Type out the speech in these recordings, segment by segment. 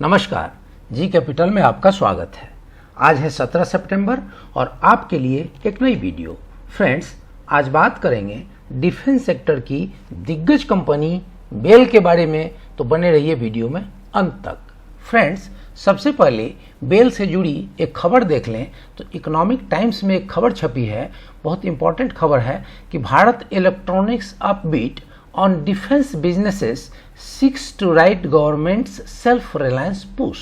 नमस्कार, G capital में आपका स्वागत है। आज है 17 सितंबर और आपके लिए एक नई वीडियो। फ्रेंड्स, आज बात करेंगे डिफेंस सेक्टर की दिग्गज कंपनी बेल के बारे में, तो बने रहिए वीडियो में अंत तक। फ्रेंड्स, सबसे पहले बेल से जुड़ी एक खबर देख लें तो इकोनॉमिक टाइम्स में एक खबर छपी है, बहुत इंपॉर्टेंट खबर है कि Bharat electronics upbeat on defense businesses seeks to ride government's self-reliance push.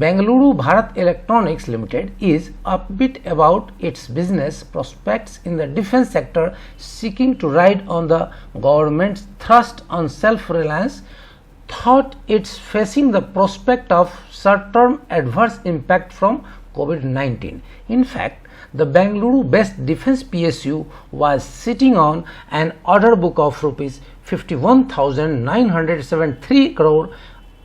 Bengaluru Bharat Electronics Limited is upbeat about its business prospects in the defense sector, seeking to ride on the government's thrust on self-reliance. Thought it's facing the prospect of short-term adverse impact from COVID-19. In fact, the Bengaluru-based defense PSU was sitting on an order book of rupees 51,973 crore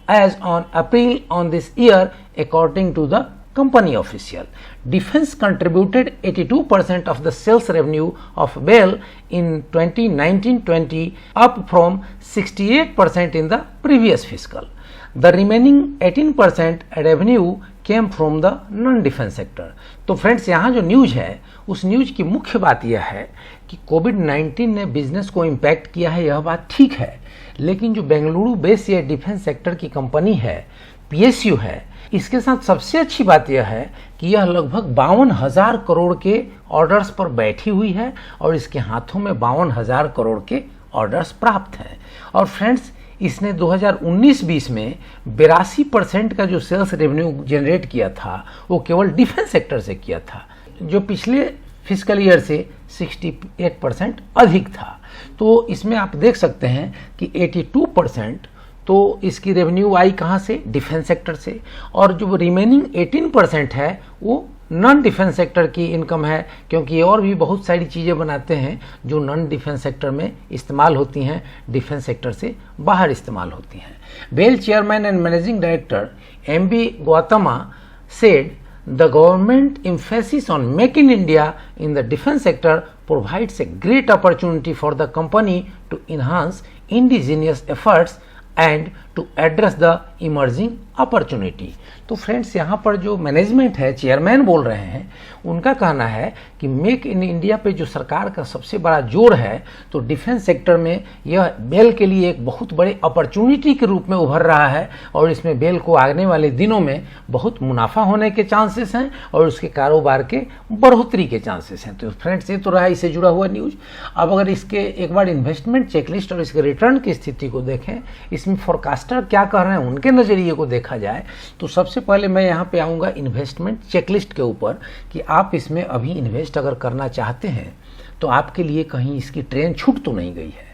as on April on this year, according to the company official. Defense contributed 82% of the sales revenue of BEL in 2019-20, up from 68% in the previous fiscal. The remaining 18% revenue came from the non-defense sector. तो friends, यहाँ जो news है उस news की मुख्य बात यह है कि कोविड-19 ने बिजनेस को इम्पैक्ट किया है, यह बात ठीक है, लेकिन जो बेंगलुरु बेस ये डिफेंस सेक्टर की कंपनी है, पीएसयू है, इसके साथ सबसे अच्छी बात यह है कि यह लगभग 52,000 करोड़ के ऑर्डर्स पर बैठी हुई है और इसके हाथों में 52,000 करोड़ के ऑर्डर्स प्राप्त हैं। और फ्रेंड्स, इसने 2019-20 में 82% का जो सेल्स रेवेन्यू जनरेट किया था वो केवल डिफेंस सेक्टर से किया था, जो पिछले फिस्कल ईयर से 68% अधिक था। तो इसमें आप देख सकते हैं कि 82% तो इसकी रेवेन्यू आई कहाँ से? डिफेंस सेक्टर से, और जो रिमेनिंग 18% है वो नॉन डिफेंस सेक्टर की इनकम है, क्योंकि ये और भी बहुत सारी चीज़ें बनाते हैं जो नॉन डिफेंस सेक्टर में इस्तेमाल होती हैं, डिफेंस सेक्टर से बाहर इस्तेमाल होती हैं। BEL chairman and managing director MB Gautama said the government emphasis on Make in India in the defense sector provides a great opportunity for the company to enhance indigenous efforts and to address the emerging opportunity. तो friends, यहाँ पर जो management है, chairman बोल रहे हैं, उनका कहना है कि मेक इन इंडिया पे जो सरकार का सबसे बड़ा जोर है, तो डिफेंस सेक्टर में यह बेल के लिए एक बहुत बड़े अपॉर्चुनिटी के रूप में उभर रहा है और इसमें बेल को आने वाले दिनों में बहुत मुनाफा होने के चांसेस हैं और उसके कारोबार के बढ़ोतरी के चांसेस हैं। तो फ्रेंड्स, ये तो रहा इससे जुड़ा हुआ न्यूज। अब अगर इसके एक बार इन्वेस्टमेंट चेकलिस्ट और इसके रिटर्न की स्थिति को देखें, इसमें फोरकास्टर क्या कर रहे हैं उनके नज़रिए को देखा जाए, तो सबसे पहले मैं यहाँ पे आऊँगा इन्वेस्टमेंट चेकलिस्ट के ऊपर कि आप इसमें अभी इन्वेस्ट अगर करना चाहते हैं तो आपके लिए कहीं इसकी ट्रेन छूट तो नहीं गई है।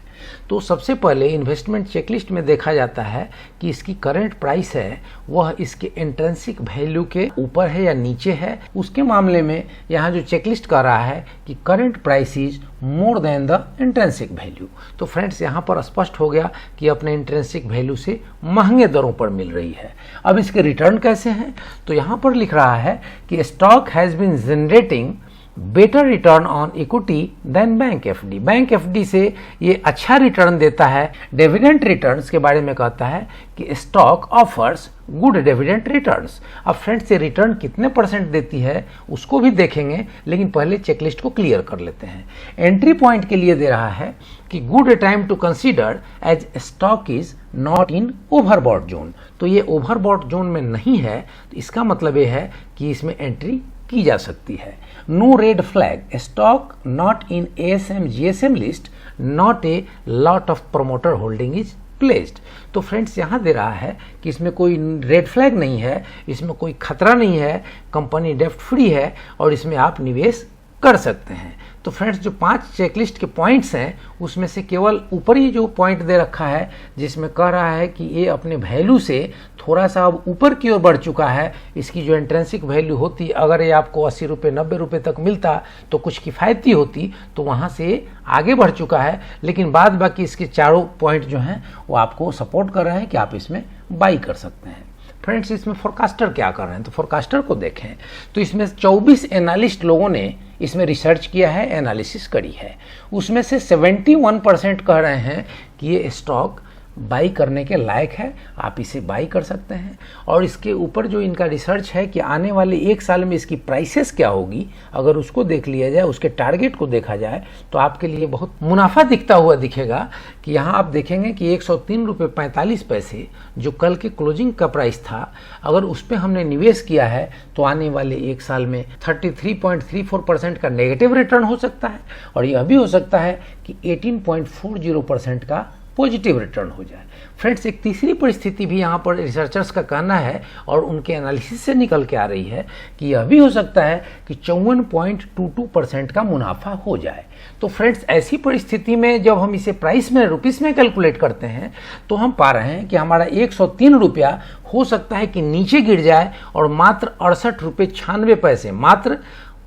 तो सबसे पहले इन्वेस्टमेंट चेकलिस्ट में देखा जाता है कि इसकी करंट प्राइस है वह इसके इंट्रिंसिक वैल्यू के ऊपर है या नीचे है। उसके मामले में यहाँ जो चेकलिस्ट कर रहा है कि current price is more than the intrinsic value. तो फ्रेंड्स, यहाँ पर स्पष्ट हो गया कि अपने इंट्रिंसिक वैल्यू से महंगे दरों पर मिल रही है। अब इसके रिटर्न कैसे हैं, तो यहाँ पर लिख रहा है कि stock has been generating better return on equity than bank FD. Bank FD से ये अच्छा रिटर्न देता है। डिविडेंड रिटर्न्स के बारे में कहता है कि stock offers good dividend returns. अब फ्रेंड्स, ये रिटर्न कितने परसेंट देती है उसको भी देखेंगे, लेकिन पहले चेकलिस्ट को क्लियर कर लेते हैं। एंट्री पॉइंट के लिए दे रहा है कि good time to consider as stock is not in overbought zone. तो ये ओवरबॉट जोन में नहीं है, तो इसका मतलब ये है कि इसमें एंट्री की जा सकती है। No red flag, stock not in ASM GSM list, not a lot of promoter holding is placed. तो फ्रेंड्स, यहाँ दे रहा है कि इसमें कोई रेड फ्लैग नहीं है, इसमें कोई खतरा नहीं है, कंपनी डेप्ट फ्री है और इसमें आप निवेश कर सकते हैं। तो फ्रेंड्स, जो 5 चेकलिस्ट के पॉइंट्स हैं उसमें से केवल ऊपर ही जो पॉइंट दे रखा है जिसमें कह रहा है कि ये अपने वैल्यू से थोड़ा सा अब ऊपर की ओर बढ़ चुका है। इसकी जो इंट्रिंसिक वैल्यू होती, अगर ये आपको 80 रुपये 90 रुपये तक मिलता तो कुछ किफ़ायती होती, तो वहाँ से आगे बढ़ चुका है। लेकिन बाद बाकी इसके चारों पॉइंट जो हैं वो आपको सपोर्ट कर रहे हैं कि आप इसमें बाई कर सकते हैं। फ्रेंड्स, इसमें फोरकास्टर क्या कर रहे हैं, तो फोरकास्टर को देखें तो इसमें 24 एनालिस्ट लोगों ने इसमें रिसर्च किया है, एनालिसिस करी है। उसमें से 71% कह रहे हैं कि ये स्टॉक बाई करने के लायक है, आप इसे बाई कर सकते हैं। और इसके ऊपर जो इनका रिसर्च है कि आने वाले 1 साल में इसकी प्राइसेस क्या होगी, अगर उसको देख लिया जाए, उसके टारगेट को देखा जाए, तो आपके लिए बहुत मुनाफा दिखता हुआ दिखेगा। कि यहाँ आप देखेंगे कि 103 रुपये 45 पैसे जो कल के क्लोजिंग का प्राइस था, अगर उस पर हमने निवेश किया है तो आने वाले 1 साल में 33.34% का नेगेटिव रिटर्न हो सकता है, और यह भी हो सकता है कि 18.40% का पॉजिटिव रिटर्न हो जाए। फ्रेंड्स, एक तीसरी परिस्थिति भी यहाँ पर रिसर्चर्स का कहना है और उनके एनालिसिस से निकल के आ रही है कि यह भी हो सकता है कि 54.22% का मुनाफा हो जाए। तो फ्रेंड्स, ऐसी परिस्थिति में जब हम इसे प्राइस में रुपीस में कैलकुलेट करते हैं तो हम पा रहे हैं कि हमारा 103 रुपया हो सकता है कि नीचे गिर जाए और मात्र 68 रुपये 96 पैसे, मात्र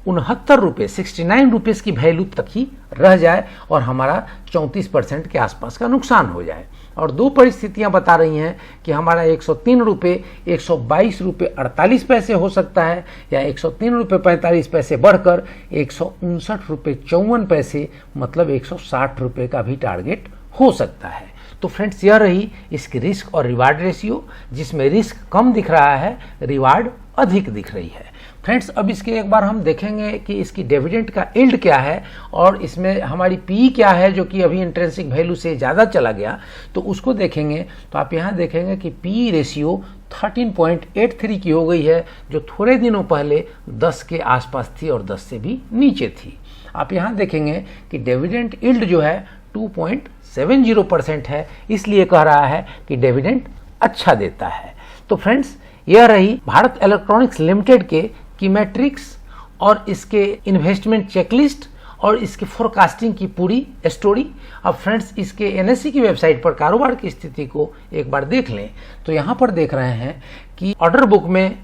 69 रुपये 69 रुपीज़ की वैल्यू तक ही रह जाए और हमारा 34% के आसपास का नुकसान हो जाए। और दो परिस्थितियां बता रही हैं कि हमारा 103 रुपये 122 रुपये 48 पैसे हो सकता है, या 103 रुपये 45 पैसे बढ़कर 159 रुपये 54 पैसे, मतलब 160 रुपये का भी टारगेट हो सकता है। तो फ्रेंड्स, यह रही इसकी रिस्क और रिवार्ड रेशियो, जिसमें रिस्क कम दिख रहा है, रिवार्ड अधिक दिख रही है। फ्रेंड्स, अब इसके एक बार हम देखेंगे कि इसकी डिविडेंड का यील्ड क्या है और इसमें हमारी पी क्या है, जो कि अभी इंट्रिंसिक वैल्यू से ज़्यादा चला गया, तो उसको देखेंगे। तो आप यहाँ देखेंगे कि पी रेशियो 13.83 की हो गई है, जो थोड़े दिनों पहले 10 के आसपास थी और 10 से भी नीचे थी। आप यहाँ देखेंगे कि डिविडेंड यील्ड जो है 2.70% है, इसलिए कह रहा है कि डिविडेंड अच्छा देता है। तो फ्रेंड्स, यह रही भारत इलेक्ट्रॉनिक्स लिमिटेड के की मैट्रिक्स और इसके इन्वेस्टमेंट चेकलिस्ट और इसके फोरकास्टिंग की पूरी स्टोरी। अब फ्रेंड्स, इसके एनएससी की वेबसाइट पर कारोबार की स्थिति को एक बार देख लें तो यहाँ पर देख रहे हैं कि ऑर्डर बुक में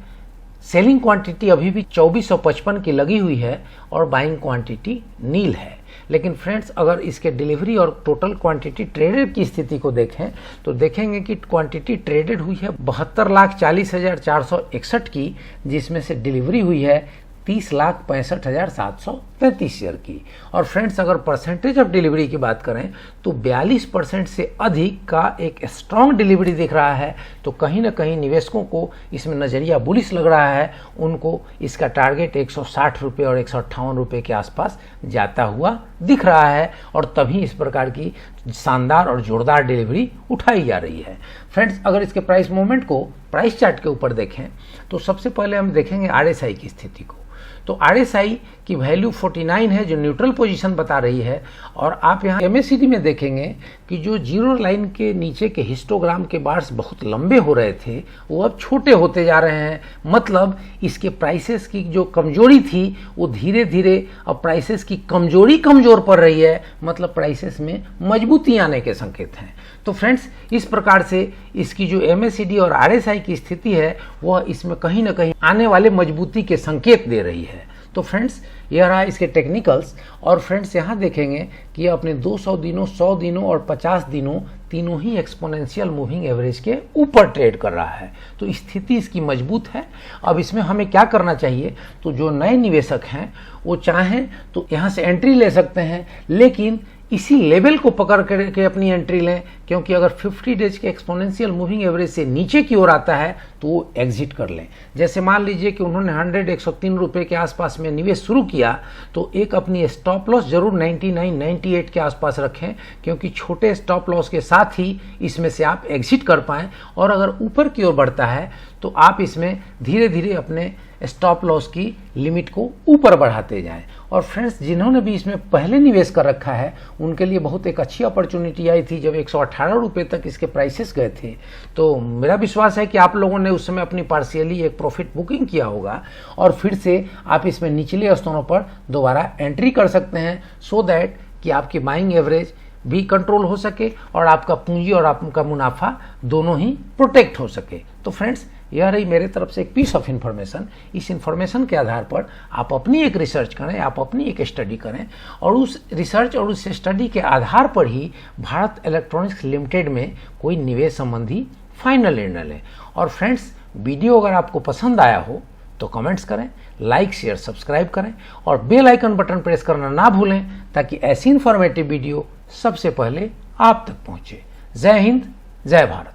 सेलिंग क्वांटिटी अभी भी 2455 की लगी हुई है और बाइंग क्वांटिटी नील है। लेकिन फ्रेंड्स, अगर इसके डिलीवरी और टोटल क्वांटिटी ट्रेडेड की स्थिति को देखें तो देखेंगे कि क्वांटिटी ट्रेडेड हुई है 72,40,461 की, जिसमें से डिलीवरी हुई है 30,65,733 शेयर की। और फ्रेंड्स, अगर परसेंटेज ऑफ डिलीवरी की बात करें तो 42% से अधिक का एक स्ट्रॉन्ग डिलीवरी दिख रहा है। तो कहीं ना कहीं निवेशकों को इसमें नज़रिया बुलिश लग रहा है, उनको इसका टारगेट 160 रुपये और 158 रुपये के आसपास जाता हुआ दिख रहा है, और तभी इस प्रकार की शानदार और जोरदार डिलीवरी उठाई जा रही है। फ्रेंड्स, अगर इसके प्राइस मूवमेंट को प्राइस चार्ट के ऊपर देखें तो सबसे पहले हम देखेंगे आरएसआई की स्थिति को। तो आरएसआई की वैल्यू 49 है, जो न्यूट्रल पोजीशन बता रही है। और आप यहाँ एमएसीडी में देखेंगे कि जो जीरो लाइन के नीचे के हिस्टोग्राम के बार्स बहुत लंबे हो रहे थे, वो अब छोटे होते जा रहे हैं। मतलब इसके प्राइसेस की जो कमजोरी थी वो धीरे धीरे अब प्राइसेस की कमजोरी कमजोर पड़ रही है, मतलब प्राइसेस में मजबूती आने के संकेत हैं। तो फ्रेंड्स, इस प्रकार से इसकी जो एमएसीडी और आरएसआई की स्थिति है वह इसमें कहीं ना कहीं आने वाले मजबूती के संकेत दे रही है। तो फ्रेंड्स, यह रहा इसके टेक्निकल्स। और फ्रेंड्स, यहाँ देखेंगे कि यह अपने 200 दिनों, 100 दिनों और 50 दिनों तीनों ही एक्सपोनेंशियल मूविंग एवरेज के ऊपर ट्रेड कर रहा है। तो स्थिति इसकी मजबूत है। अब इसमें हमें क्या करना चाहिए, तो जो नए निवेशक हैं वो चाहें तो यहाँ से एंट्री ले सकते हैं, लेकिन इसी लेवल को पकड़ करके अपनी एंट्री लें, क्योंकि अगर 50 डेज के एक्सपोनेंशियल मूविंग एवरेज से नीचे की ओर आता है तो वो एग्जिट कर लें। जैसे मान लीजिए कि उन्होंने 103 रुपये के आसपास में निवेश शुरू किया, तो एक अपनी स्टॉप लॉस जरूर 99, 98 के आसपास रखें, क्योंकि छोटे स्टॉप लॉस के साथ ही इसमें से आप एग्जिट कर पाएँ। और अगर ऊपर की ओर बढ़ता है तो आप इसमें धीरे धीरे अपने स्टॉप लॉस की लिमिट को ऊपर बढ़ाते जाएं। और फ्रेंड्स, जिन्होंने भी इसमें पहले निवेश कर रखा है उनके लिए बहुत एक अच्छी अपॉर्चुनिटी आई थी जब 118 रुपये तक इसके प्राइसेस गए थे। तो मेरा विश्वास है कि आप लोगों ने उस समय अपनी पार्शियली एक प्रॉफिट बुकिंग किया होगा और फिर से आप इसमें निचले स्तरों पर दोबारा एंट्री कर सकते हैं, सो दैट कि आपकी बाइंग एवरेज भी कंट्रोल हो सके और आपका पूंजी और आपका मुनाफा दोनों ही प्रोटेक्ट हो सके। तो फ्रेंड्स, यह रही मेरे तरफ से एक पीस ऑफ इन्फॉर्मेशन। इस इन्फॉर्मेशन के आधार पर आप अपनी एक रिसर्च करें, आप अपनी एक स्टडी करें, और उस रिसर्च और उस स्टडी के आधार पर ही भारत इलेक्ट्रॉनिक्स लिमिटेड में कोई निवेश संबंधी फाइनल निर्णय लें। और फ्रेंड्स, वीडियो अगर आपको पसंद आया हो तो कमेंट्स करें, लाइक शेयर सब्सक्राइब करें और बेल आइकन बटन प्रेस करना ना भूलें, ताकि ऐसी इन्फॉर्मेटिव वीडियो सबसे पहले आप तक पहुंचे। जय हिंद, जय भारत।